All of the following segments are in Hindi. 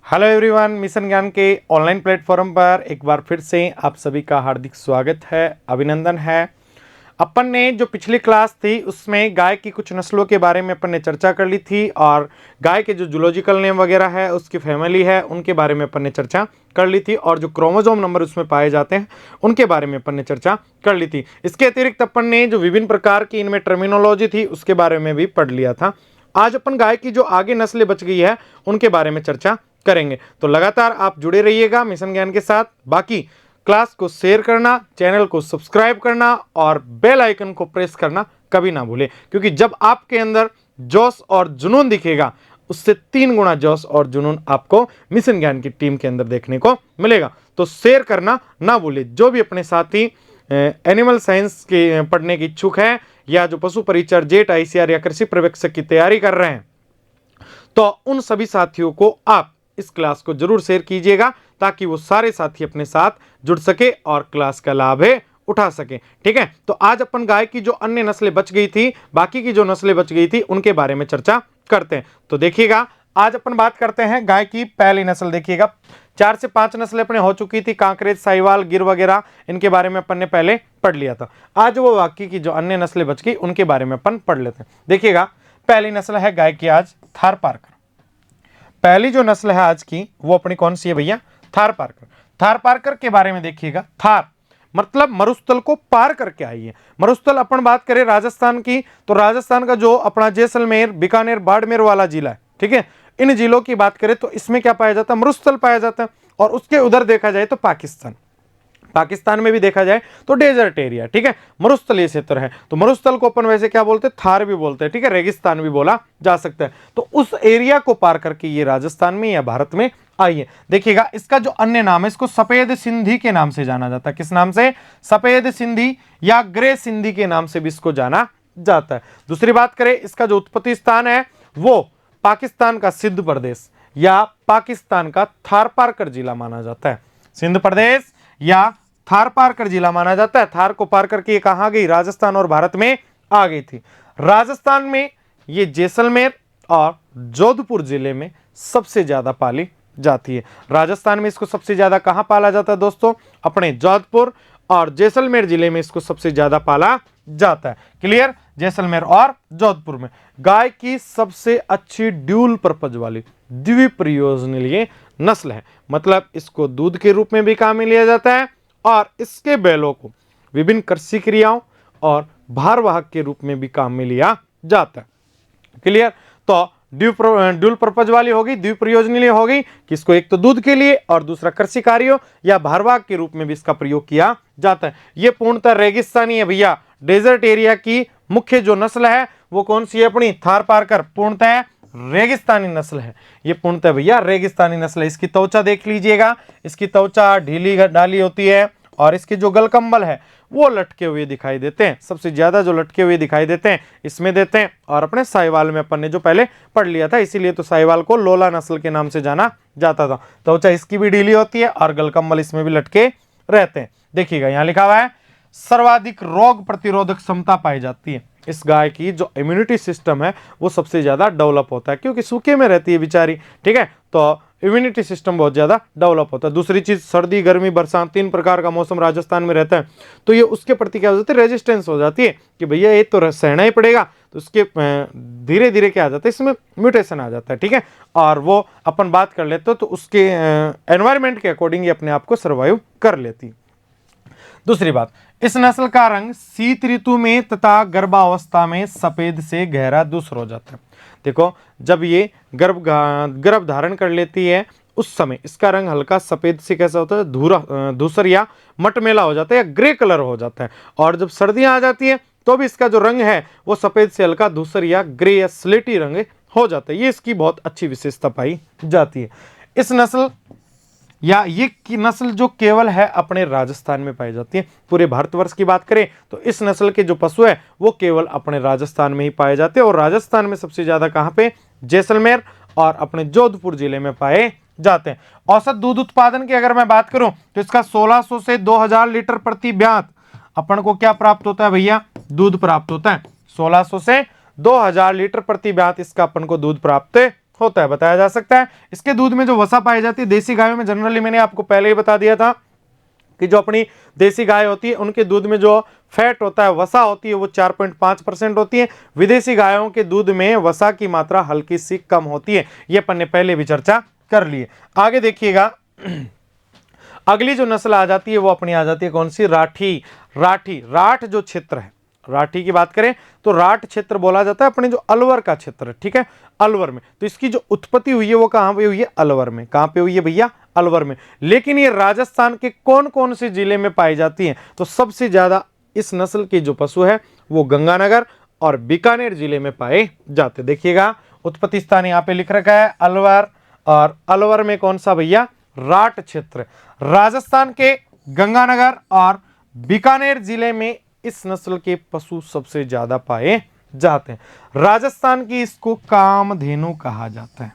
हेलो एवरीवन, मिशन ज्ञान के ऑनलाइन प्लेटफॉर्म पर एक बार फिर से आप सभी का हार्दिक स्वागत है, अभिनंदन है। अपन ने जो पिछली क्लास थी उसमें गाय की कुछ नस्लों के बारे में अपन ने चर्चा कर ली थी और गाय के जो जूलॉजिकल नेम वगैरह है, उसकी फैमिली है, उनके बारे में अपन ने चर्चा कर ली थी और जो क्रोमोसोम नंबर उसमें पाए जाते हैं उनके बारे में अपन ने चर्चा कर ली थी। इसके अतिरिक्त अपन ने जो विभिन्न प्रकार की इनमें टर्मिनोलॉजी थी उसके बारे में भी पढ़ लिया था। आज अपन गाय की जो आगे नस्लें बच गई है उनके बारे में चर्चा करेंगे, तो लगातार आप जुड़े रहिएगा मिशन ज्ञान के साथ। बाकी क्लास को शेयर करना, चैनल को सब्सक्राइब करना और बेल आइकन को प्रेस करना कभी ना भूलें, क्योंकि जब आपके अंदर जोश और जुनून दिखेगा उससे 3 गुना जोश और जुनून आपको मिशन ज्ञान की टीम के अंदर देखने को मिलेगा। तो शेयर करना ना भूलें। जो भी अपने साथी एनिमल साइंस के पढ़ने की इच्छुक है या जो पशु परिचर, जेट, आईसीआर या कृषि पर्यवेक्षक की तैयारी कर रहे हैं, तो उन सभी साथियों को आप इस क्लास को जरूर शेयर कीजिएगा ताकि वो सारे साथी अपने साथ जुड़ सके और क्लास का लाभ है उठा सके। ठीक है, तो आज अपन गाय की जो अन्य नस्लें बच गई थी, बाकी की जो नस्लें बच गई थी उनके बारे में चर्चा करते हैं। तो देखिएगा, आज अपन बात करते हैं गाय की पहली नस्ल। देखिएगा, 4 से 5 नस्लें अपने हो चुकी थी, कांकरेज, साहिवाल, गिर वगैरह, इनके बारे में अपन ने पहले पढ़ लिया था। आज वो बाकी की जो अन्य नस्लें बच गई उनके बारे में अपन पढ़ लेते हैं। देखिएगा, पहली नस्ल है गाय की आज थारपारकर। पहली जो नस्ल है आज की वो अपनी कौन सी है भैया? थारपारकर। थारपारकर के बारे में देखिएगा, थार मतलब मरुस्थल को पार करके आई है। मरुस्थल अपन बात करें राजस्थान की, तो राजस्थान का जो अपना जैसलमेर, बीकानेर, बाड़मेर वाला जिला है, ठीक है, इन जिलों की बात करें तो इसमें क्या पाया जाता है? मरुस्थल पाया जाता है। और उसके उधर देखा जाए तो पाकिस्तान में भी देखा जाए तो डेजर्ट एरिया, ठीक है, मरुस्थलीय क्षेत्र है। तो मरुस्थल को अपन वैसे क्या बोलते हैं? थार भी बोलते हैं, ठीक है, रेगिस्तान भी बोला जा सकता है। तो उस एरिया को पार करके ये राजस्थान में या भारत में आई है। देखिएगा, इसका जो अन्य नाम है, इसको सफेद सिंधी के नाम से जाना जाता है। किस नाम से? सफेद सिंधी या ग्रे सिंधी के नाम से भी इसको जाना जाता है। दूसरी बात करें, इसका जो उत्पत्ति स्थान है वो पाकिस्तान का सिंध प्रदेश या पाकिस्तान का थारपारकर जिला माना जाता है। सिंध प्रदेश या थारपारकर जिला माना जाता है। थार को पार करके ये कहां गई? राजस्थान और भारत में आ गई थी। राजस्थान में ये जैसलमेर और जोधपुर जिले में सबसे ज्यादा पाली जाती है। राजस्थान में इसको सबसे ज्यादा कहां पाला जाता है दोस्तों? अपने जोधपुर और जैसलमेर जिले में इसको सबसे ज्यादा पाला जाता है। क्लियर? जैसलमेर और जोधपुर में। गाय की सबसे अच्छी ड्यूल पर्पज वाली द्विप्रयोजनीय नस्ल है, मतलब इसको दूध के रूप में भी काम में लिया जाता है और इसके बैलों को विभिन्न कृषि क्रियाओं और भारवाहक के रूप में भी काम में लिया जाता है। क्लियर? तो ड्यूल पर्पज वाली होगी, द्विप्रयोजनीय होगी कि इसको एक तो दूध के लिए और दूसरा कृषि कार्यों या भारवाहक के रूप में भी इसका प्रयोग किया जाता है। यह पूर्णतः रेगिस्तानी है भैया। डेजर्ट एरिया की मुख्य जो नस्ल है वो कौन सी है? अपनी थारपारकर पूर्णतः रेगिस्तानी नस्ल है। ये पूर्णतः भैया रेगिस्तानी नस्ल है। इसकी त्वचा देख लीजिएगा, इसकी त्वचा ढीली डाली होती है और इसके जो गलकंबल है वो लटके हुए दिखाई देते हैं। सबसे ज्यादा जो लटके हुए दिखाई देते हैं इसमें देते हैं। और अपने साहिवाल में अपन ने जो पहले पढ़ लिया था, इसीलिए तो साहिवाल को लोला नस्ल के नाम से जाना जाता था। त्वचा इसकी भी ढीली होती है और गलकंबल इसमें भी लटके रहते हैं। देखिएगा, यहां लिखा हुआ है सर्वाधिक रोग प्रतिरोधक क्षमता पाई जाती है। इस गाय की जो इम्यूनिटी सिस्टम है वो सबसे ज्यादा डेवलप होता है, क्योंकि सूखे में रहती है बेचारी, ठीक है, तो इम्यूनिटी सिस्टम बहुत ज्यादा डेवलप होता है। दूसरी चीज, सर्दी, गर्मी, बरसात, 3 प्रकार का मौसम राजस्थान में रहता है, तो ये उसके प्रति क्या हो जाती है? रेजिस्टेंस हो जाती है कि भैया ये तो सहना ही पड़ेगा। तो उसके धीरे धीरे क्या आ जाता है? इसमें म्यूटेशन आ जाता है, ठीक है, और वो अपन बात कर लेते हो तो उसके एनवायरमेंट के अकॉर्डिंग ये अपने आप को सर्वाइव कर लेती है। दूसरी बात, इस नस्ल का रंग शीत ऋतु में तथा गर्भावस्था में सफेद से गहरा धूसर हो जाता है। देखो, जब ये गर्भ धारण कर लेती है उस समय इसका रंग हल्का सफेद से कैसा होता है? धूसर या मटमैला हो जाता है या ग्रे कलर हो जाता है। और जब सर्दियां आ जाती है तो भी इसका जो रंग है वो सफेद से हल्का धूसर या ग्रे या स्लेटी रंग हो जाता है। ये इसकी बहुत अच्छी विशेषता पाई जाती है। इस नस्ल या ये की नस्ल जो केवल है अपने राजस्थान में पाई जाती है। पूरे भारतवर्ष की बात करें तो इस नस्ल के जो पशु है वो केवल अपने राजस्थान में ही पाए जाते हैं। और राजस्थान में सबसे ज्यादा कहां पे? जैसलमेर और अपने जोधपुर जिले में पाए जाते हैं। औसत दूध उत्पादन की अगर मैं बात करूं तो इसका 1600 से 2000 लीटर प्रति ब्यात अपन को क्या प्राप्त होता है भैया? दूध प्राप्त होता है। 1600 से 2000 लीटर प्रति ब्यात इसका अपन को दूध प्राप्त होता है, बताया जा सकता है। इसके दूध में जो वसा पाई जाती है देसी गायों में, जनरली मैंने आपको पहले ही बता दिया था कि जो अपनी देसी गाय होती है उनके दूध में जो फैट होता है, वसा होती है, वो 4.5% होती है। विदेशी गायों के दूध में वसा की मात्रा हल्की सी कम होती है। ये अपन ने पहले भी चर्चा कर ली है। आगे देखिएगा, अगली जो नस्ल आ जाती है वो अपनी आ जाती है कौन सी? राठी। राठ जो क्षेत्र है, राठी की बात करें तो राठ क्षेत्र बोला जाता है अपने जो अलवर का क्षेत्र है, ठीक है, अलवर में। तो इसकी जो उत्पत्ति हुई है वो कहां पे हुई है? अलवर में। कहां पे हुई है भैया? अलवर में। लेकिन ये राजस्थान के कौन कौन से जिले में पाई जाती है? तो सबसे ज्यादा इस नस्ल के जो पशु है वो गंगानगर और बीकानेर जिले में पाए जाते। देखिएगा उत्पत्ति स्थान यहां पे लिख रखा है अलवर, और अलवर में कौन सा भैया? राठ क्षेत्र। राजस्थान के गंगानगर और बीकानेर जिले में इस नस्ल के पशु सबसे ज्यादा पाए जाते हैं। राजस्थान की इसको कामधेनु कहा जाता है।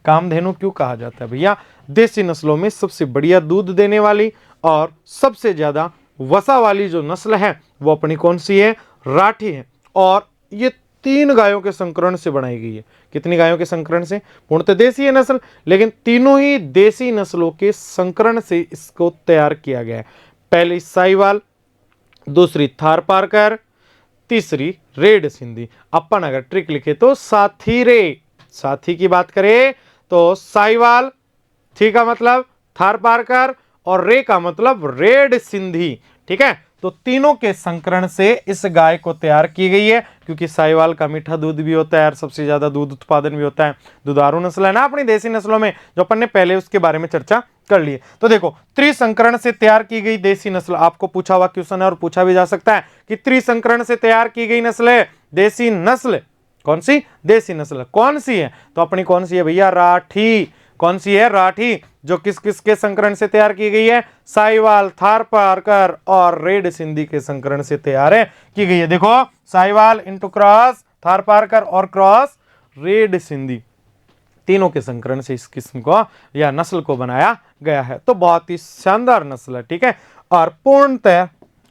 कामधेनु क्यों कहा जाता है भैया? देसी नस्लों में सबसे बढ़िया दूध देने वाली और सबसे ज्यादा वसा वाली जो नस्ल है वो अपनी कौन सी है? राठी है। और ये 3 गायों के संकरण से बनाई गई है। कितनी गायों के संकरण से? पूर्णतः देसी है नस्ल, लेकिन तीनों ही देसी नस्लों के संकरण से इसको तैयार किया गया है। पहली साहिवाल, दूसरी थारपारकर, तीसरी रेड सिंधी। अपन अगर ट्रिक लिखे तो साथी रे। साथी की बात करें तो साहिवाल, थी का मतलब थारपारकर और रे का मतलब रेड सिंधी, ठीक है। तो तीनों के संकरण से इस गाय को तैयार की गई है, क्योंकि साहिवाल का मीठा दूध भी होता है और सबसे ज्यादा दूध उत्पादन भी होता है। दुधारू नस्ल है ना अपनी देसी नस्लों में, जो अपन ने पहले उसके बारे में चर्चा कर ली है। तो देखो त्रिसंकरण से तैयार की गई देसी नस्ल, आपको पूछा हुआ क्वेश्चन है और पूछा भी जा सकता है कि त्रिसंकरण से तैयार की गई नस्ल है देसी नस्ल कौन सी? देसी नस्ल कौन सी है? तो अपनी कौन सी है भैया? राठी। कौन सी है? राठी, जो किस किस के संकरण से तैयार की गई है? साहिवाल, थारपारकर और रेड सिंधी के संकरण से तैयार है की गई है। देखो साहिवाल इंटू क्रॉस थारपारकर और क्रॉस रेड सिंधी, तीनों के संकरण से इस किस्म को या नस्ल को बनाया गया है। तो बहुत ही शानदार नस्ल है, ठीक है। और पूर्णतः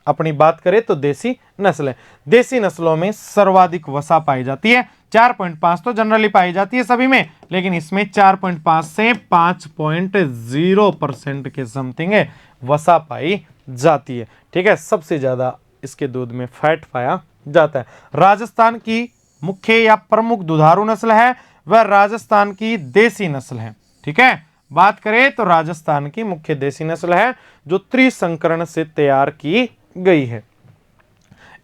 अपनी बात करें तो देसी नस्ल है। देसी नस्लों में सर्वाधिक वसा पाई जाती है। 4.5 तो जनरली पाई जाती है सभी में, लेकिन इसमें 4.5 से 5.0% के समथिंग है वसा पाई जाती है, ठीक है। सबसे ज्यादा इसके दूध में फैट पाया जाता है। राजस्थान की मुख्य या प्रमुख दुधारू नस्ल है वह राजस्थान की देसी नस्ल है, ठीक है। बात करें तो राजस्थान की मुख्य देसी नस्ल है जो त्रिसंकरण से तैयार की गई है।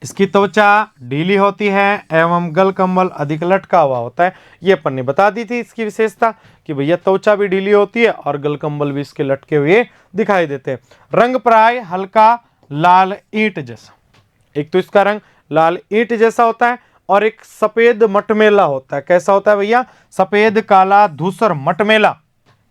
इसकी त्वचा ढीली होती है एवं गल कंबल अधिक लटका हुआ होता है। ये अपन ने बता दी थी इसकी विशेषता कि भैया त्वचा भी ढीली होती है और गल कंबल भी इसके लटके हुए दिखाई देते हैं। रंग प्राय हल्का लाल ईंट जैसा, एक तो इसका रंग लाल ईंट जैसा होता है और एक सफेद मटमेला होता है। कैसा होता है भैया? सफेद काला धूसर मटमेला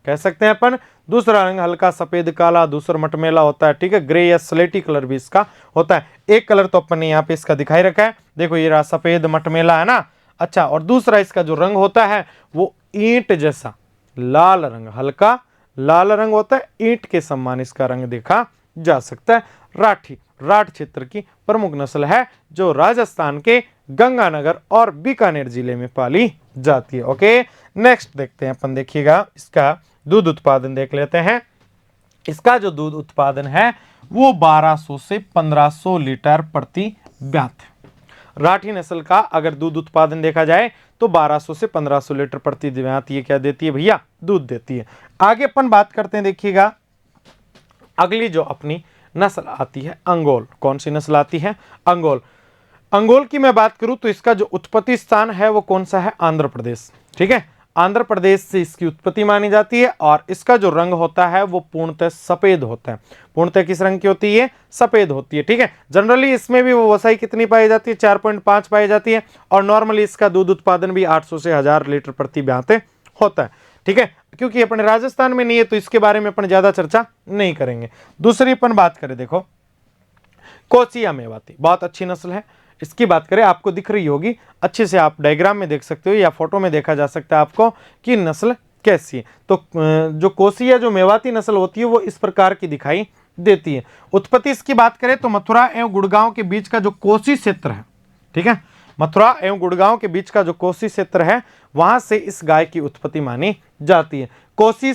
कह सकते हैं अपन। दूसरा रंग हल्का सफेद काला धूसर मटमेला होता है, ठीक है। ग्रे या स्लेटी कलर भी इसका होता है। एक कलर तो अपन ने यहाँ पे इसका दिखाई रखा है, देखो ये रहा सफेद मटमेला है ना। अच्छा, और दूसरा इसका जो रंग होता है वो ईंट जैसा लाल रंग, हल्का लाल रंग होता है, ईंट के समान इसका रंग देखा जा सकता है। राठी राठ क्षेत्र की प्रमुख नस्ल है जो राजस्थान के गंगानगर और बीकानेर जिले में पाली जाती है। ओके, नेक्स्ट देखते हैं अपन। देखिएगा इसका दूध उत्पादन देख लेते हैं। इसका जो दूध उत्पादन है वो 1200 से 1500 लीटर प्रति ब्यात। राठी नस्ल का अगर दूध उत्पादन देखा जाए तो 1200 से 1500 लीटर प्रति ब्यात ये क्या देती है भैया? दूध देती है। आगे अपन बात करते हैं, देखिएगा अगली जो अपनी नस्ल आती है अंगोल। कौन सी नस्ल आती है? अंगोल। अंगोल की मैं बात करूं तो इसका जो उत्पत्ति स्थान है वो कौन सा है? आंध्र प्रदेश, ठीक है। आंध्र प्रदेश से इसकी उत्पत्ति मानी जाती है और इसका जो रंग होता है वो पूर्णतः सफेद होता है। पूर्णतः किस रंग की होती है? सफेद होती है, ठीक है। जनरली इसमें भी वो वसाई कितनी पाई जाती है? 4.5 पाई जाती है और नॉर्मली इसका दूध उत्पादन भी 800 से 1000 लीटर प्रति ब्यात होता है, ठीक है। क्योंकि अपने राजस्थान में नहीं है तो इसके बारे में अपन ज्यादा चर्चा नहीं करेंगे। दूसरी अपन बात करें, देखो कोसिया मेवाती, बहुत अच्छी नस्ल है। इसकी बात करें, आपको दिख रही होगी अच्छे से, आप डायग्राम में देख सकते हो या फोटो में देखा जा सकता है आपको कि नस्ल कैसी है। तो जो कोसिया जो मेवाती नस्ल होती है वो इस प्रकार की दिखाई देती है। उत्पत्ति इसकी बात करें तो मथुरा एवं गुड़गांव के बीच का जो कोसी क्षेत्र है, ठीक है, मथुरा एवं गुड़गांव के बीच का जो कोसी क्षेत्र है वहां से इस गाय की उत्पत्ति मानी जाती है। कोसी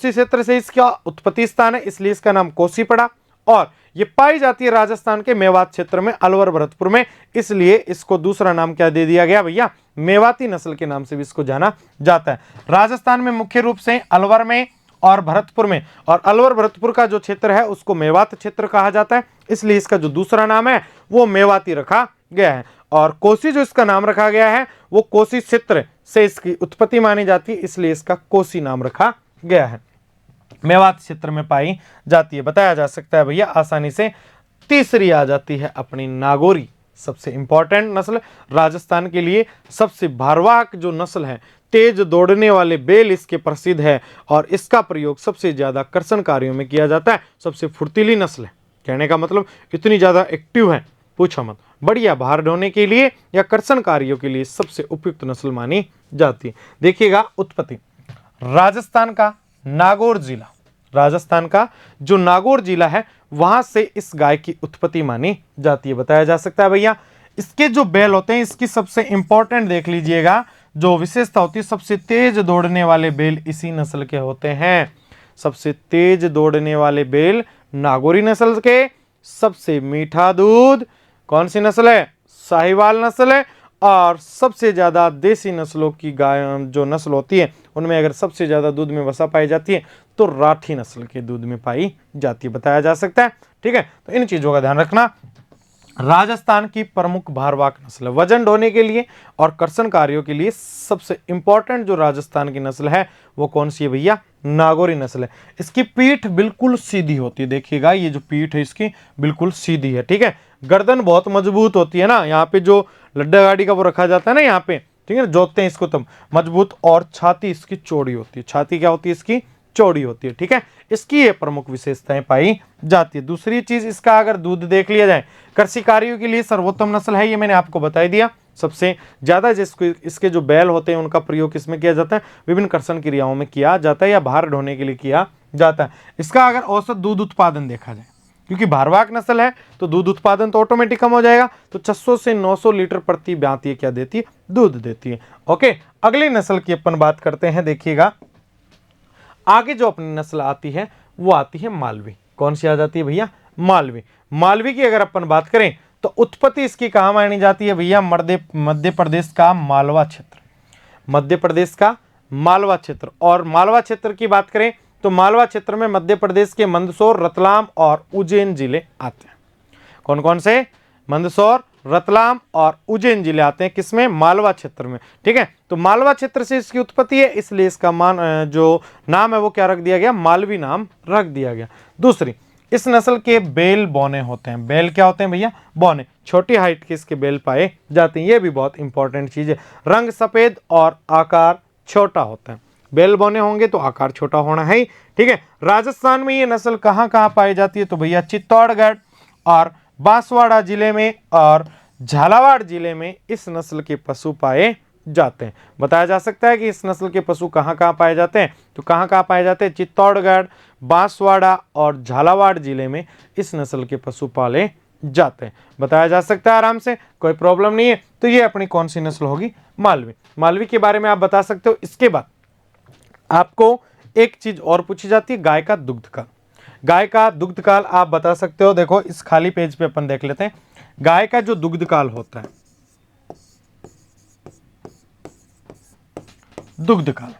क्षेत्र से इसका उत्पत्ति स्थान है, इसलिए इसका नाम कोसी पड़ा। और ये पाई जाती है राजस्थान के मेवात क्षेत्र में, अलवर भरतपुर में, इसलिए इसको दूसरा नाम क्या दे दिया गया भैया, मेवाती नस्ल के नाम से भी इसको जाना जाता है। राजस्थान में मुख्य रूप से अलवर में और भरतपुर में, और अलवर भरतपुर का जो क्षेत्र है उसको मेवात क्षेत्र कहा जाता है, इसलिए इसका जो दूसरा नाम है वो मेवाती रखा गया है। और कोसी जो इसका नाम रखा गया है वो कोसी क्षेत्र से इसकी उत्पत्ति मानी जाती है, इसलिए इसका कोसी नाम रखा गया है, मेवात क्षेत्र में पाई जाती है। बताया जा सकता है भैया आसानी से। तीसरी आ जाती है अपनी नागौरी, सबसे इंपॉर्टेंट नस्ल, राजस्थान के लिए सबसे भारवाहक जो नस्ल है, तेज दौड़ने वाले बैल इसके प्रसिद्ध है और इसका प्रयोग सबसे ज्यादा कर्षण कार्यों में किया जाता है। सबसे फुर्तीली नस्ल है, कहने का मतलब इतनी ज्यादा एक्टिव है, पूछो मत। बढ़िया भार ढोने के लिए या कर्षण कार्यों के लिए सबसे उपयुक्त नस्ल मानी जाती है। देखिएगा उत्पत्ति, राजस्थान का नागौर जिला, राजस्थान का जो नागौर जिला है वहां से इस गाय की उत्पत्ति मानी जाती है। बताया जा सकता है भैया इसके जो बैल होते हैं, इसकी सबसे इंपॉर्टेंट देख लीजिएगा जो विशेषता होती है, सबसे तेज दौड़ने वाले बैल इसी नस्ल के होते हैं। सबसे तेज दौड़ने वाले बैल नागौरी नस्ल के। सबसे मीठा दूध कौन सी नस्ल है, साहिवाल नस्ल है। और सबसे ज्यादा देसी नस्लों की गाय जो नस्ल होती है उनमें अगर सबसे ज्यादा दूध में वसा पाई जाती है तो राठी नस्ल के दूध में पाई जाती है, बताया जा सकता है। ठीक है, तो इन चीजों का ध्यान रखना। राजस्थान की प्रमुख भारवाहक नस्ल, वजन ढोने के लिए और कर्षण कार्यों के लिए सबसे इंपॉर्टेंट जो राजस्थान की नस्ल है वो कौन सी है भैया, नागौरी नस्ल है। इसकी पीठ बिल्कुल सीधी होती है, देखिएगा ये जो पीठ है इसकी बिल्कुल सीधी है। ठीक है, गर्दन बहुत मजबूत होती है ना, यहाँ पे जो लड्डा गाड़ी का वो रखा जाता है ना यहाँ पे, ठीक है, जोतते हैं इसको तब, मजबूत। और छाती इसकी चौड़ी होती है, छाती क्या होती है इसकी, चौड़ी होती है। ठीक है, इसकी ये प्रमुख विशेषताएं पाई जाती है। दूसरी चीज इसका अगर दूध देख लिया जाए, कृषि कार्यों के लिए सर्वोत्तम नस्ल है, ये मैंने आपको बता दिया। सबसे ज्यादा जिसको इसके जो बैल होते हैं उनका प्रयोग किसमें किया जाता है, विभिन्न कर्षण क्रियाओं में किया जाता है या भार ढोने के लिए किया जाता है। इसका अगर औसत दूध उत्पादन देखा जाए, क्योंकि भारवाहक नस्ल है तो दूध उत्पादन तो ऑटोमेटिक कम हो जाएगा, तो 600 से 900 लीटर प्रति ब्याती क्या देती है, दूध देती है। ओके, अगली नस्ल की अपन बात करते हैं। देखिएगा आगे जो अपनी नस्ल आती है वो आती है मालवी। कौन सी आ जाती है भैया, मालवी। मालवी की अगर अपन बात करें तो उत्पत्ति इसकी कहां मानी जाती है भैया, मध्य प्रदेश का मालवा क्षेत्र, मध्य प्रदेश का मालवा क्षेत्र। और मालवा क्षेत्र की बात करें तो मालवा क्षेत्र में मध्य प्रदेश के मंदसौर, रतलाम और उज्जैन जिले आते हैं। कौन कौन से, मंदसौर, रतलाम और उज्जैन जिले आते हैं किसमें, मालवा क्षेत्र में। ठीक है, तो मालवा क्षेत्र से इसकी उत्पत्ति है, इसलिए इसका जो नाम है वो क्या रख दिया गया, मालवी नाम रख दिया गया। दूसरी, इस नस्ल के बैल बौने होते हैं। बैल क्या होते हैं भैया, बौने, छोटी हाइट के इसके बैल पाए जाते हैं। ये भी बहुत इंपॉर्टेंट चीज है। रंग सफेद और आकार छोटा होता है। बैल बौने होंगे तो आकार छोटा होना है ही। ठीक है, राजस्थान में ये नस्ल कहाँ कहाँ पाई जाती है तो भैया चित्तौड़गढ़ और बांसवाड़ा जिले में और झालावाड़ जिले में इस नस्ल के पशु पाए जाते हैं। बताया जा सकता है कि इस नस्ल के पशु कहाँ कहाँ पाए जाते हैं, तो कहाँ कहाँ पाए जाते हैं, चित्तौड़गढ़, बांसवाड़ा और झालावाड़ जिले में इस नस्ल के पशु पाले जाते हैं। बताया जा सकता है आराम से, कोई प्रॉब्लम नहीं है। तो ये अपनी कौन सी नस्ल होगी, मालवी। मालवी के बारे में आप बता सकते हो। इसके बाद आपको एक चीज और पूछी जाती है, गाय का दुग्ध काल। गाय का दुग्ध काल आप बता सकते हो। देखो इस खाली पेज पे अपन देख लेते हैं। गाय का जो दुग्ध काल होता है, दुग्ध काल,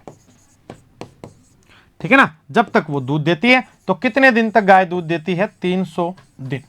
ठीक है ना, जब तक वो दूध देती है तो कितने दिन तक गाय दूध देती है, 300 दिन।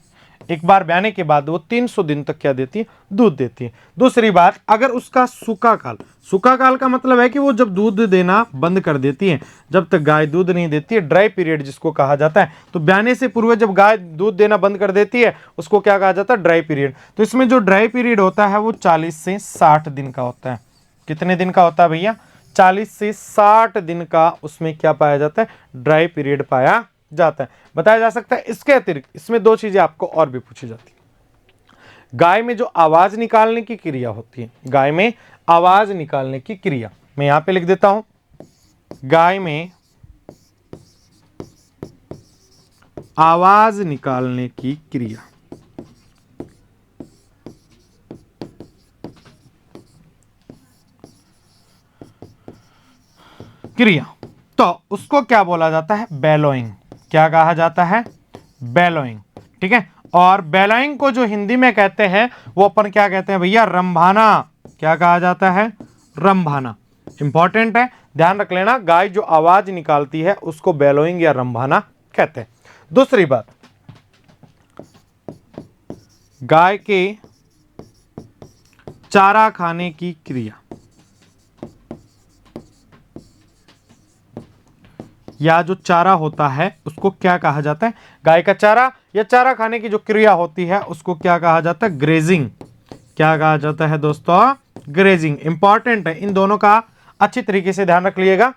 एक बार ब्याने के बाद वो 300 दिन तक क्या देती है, दूध देती है। दूसरी बात, अगर उसका सूखा काल, सूखा काल का मतलब है कि वो जब दूध देना बंद कर देती है, जब तक गाय दूध नहीं देती है, ड्राई पीरियड जिसको कहा जाता है। तो ब्याने से पूर्व जब गाय दूध देना बंद कर देती है उसको क्या कहा जाता है, ड्राई पीरियड। तो इसमें जो ड्राई पीरियड होता है वो 40 से 60 दिन का होता है। कितने दिन का होता है भैया, 40 से 60 दिन का उसमें क्या पाया जाता है, ड्राई पीरियड पाया जाता है। बताया जा सकता है। इसके अतिरिक्त इसमें दो चीजें आपको और भी पूछी जाती है। गाय में जो आवाज निकालने की क्रिया होती है, गाय में आवाज निकालने की क्रिया, मैं यहां पे लिख देता हूं, गाय में आवाज निकालने की क्रिया। क्रिया, तो उसको क्या बोला जाता है? बेलोइंग। क्या कहा जाता है? बेलोइंग। ठीक है, और बेलोइंग को जो हिंदी में कहते हैं वो अपन क्या कहते हैं भैया? रंभाना। क्या कहा जाता है? रंभाना। इंपॉर्टेंट है, ध्यान रख लेना, गाय जो आवाज निकालती है उसको बेलोइंग या रंभाना कहते हैं। दूसरी बात, गाय के चारा खाने की क्रिया या जो चारा होता है उसको क्या कहा जाता है? गाय का चारा या चारा खाने की जो क्रिया होती है उसको क्या कहा जाता है? ग्रेजिंग। क्या कहा जाता है दोस्तों? ग्रेजिंग। इंपॉर्टेंट है, इन दोनों का अच्छी तरीके से ध्यान रख लिएगा।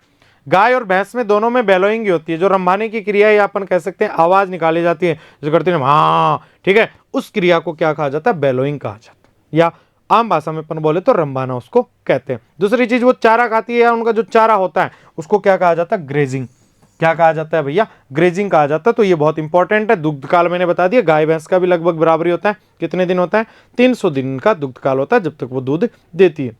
गाय और भैंस में दोनों में बेलोइंग ही होती है। जो रंभाने की क्रिया या अपन कह सकते हैं आवाज निकाली जाती है जो करते हैं हाँ, ठीक है, उस क्रिया को क्या कहा जाता है? बेलोइंग कहा जाता है, या आम भाषा में अपन बोले तो रंभाना उसको कहते हैं। दूसरी चीज, वो चारा खाती है या उनका जो चारा होता है उसको क्या कहा जाता है? ग्रेजिंग। क्या कहा जाता है भैया? ग्रेजिंग कहा जाता है। तो ये बहुत इंपॉर्टेंट है। दुग्ध काल मैंने बता दिया, गाय भैंस का भी लगभग बराबरी होता है। कितने दिन होता है? 300 दिन का दुग्ध काल होता है जब तक वो दूध देती है।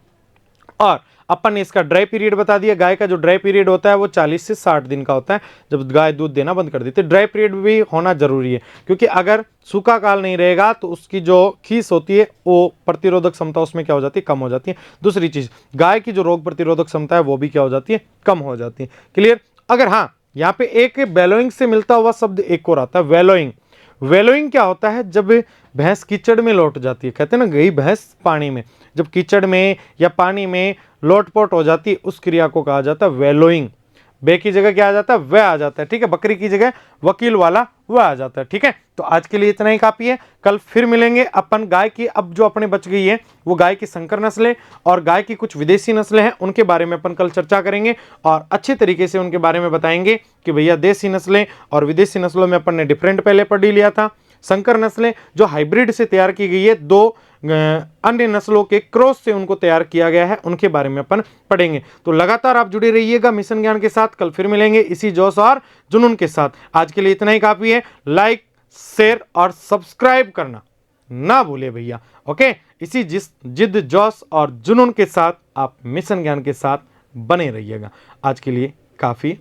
और अपन ने इसका ड्राई पीरियड बता दिया, गाय का जो ड्राई पीरियड होता है वो 40 से 60 दिन का होता है जब गाय दूध देना बंद कर देती है। ड्राई पीरियड भी होना जरूरी है, क्योंकि अगर सूखा काल नहीं रहेगा तो उसकी जो खीस होती है वो प्रतिरोधक क्षमता उसमें क्या हो जाती है? कम हो जाती है। दूसरी चीज, गाय की जो रोग प्रतिरोधक क्षमता है वो भी क्या हो जाती है? कम हो जाती है। क्लियर? अगर हाँ, यहाँ पे एक बेलोइंग से मिलता हुआ शब्द एक और आता है, वेलोइंग। वेलोइंग क्या होता है? जब भैंस कीचड़ में लौट जाती है, कहते हैं ना गई भैंस पानी में, जब कीचड़ में या पानी में लोटपोट हो जाती है उस क्रिया को कहा जाता है वेलोइंग। बे की जगह क्या आ जाता है? वह आ जाता है। ठीक है, बकरी की जगह वकील वाला वह आ जाता है। ठीक है, तो आज के लिए इतना ही काफी है। कल फिर मिलेंगे अपन गाय की, अब जो अपने बच गई है वो गाय की संकर नस्लें और गाय की कुछ विदेशी नस्लें हैं, उनके बारे में अपन कल चर्चा करेंगे और अच्छे तरीके से उनके बारे में बताएंगे कि भैया देसी नस्लें और विदेशी नस्लों में अपन ने डिफरेंट पहले पढ़ ही लिया था। संकर नस्लें जो हाइब्रिड से तैयार की गई है, दो अन्य नस्लों के क्रॉस से उनको तैयार किया गया है, उनके बारे में अपन पढ़ेंगे। तो लगातार आप जुड़े रहिएगा मिशन ज्ञान के साथ। कल फिर मिलेंगे इसी जोश और जुनून के साथ। आज के लिए इतना ही काफी है। लाइक, शेयर और सब्सक्राइब करना ना भूले भैया। ओके, इसी जिद, जोश और जुनून के साथ आप मिशन ज्ञान के साथ बने रहिएगा। आज के लिए काफी।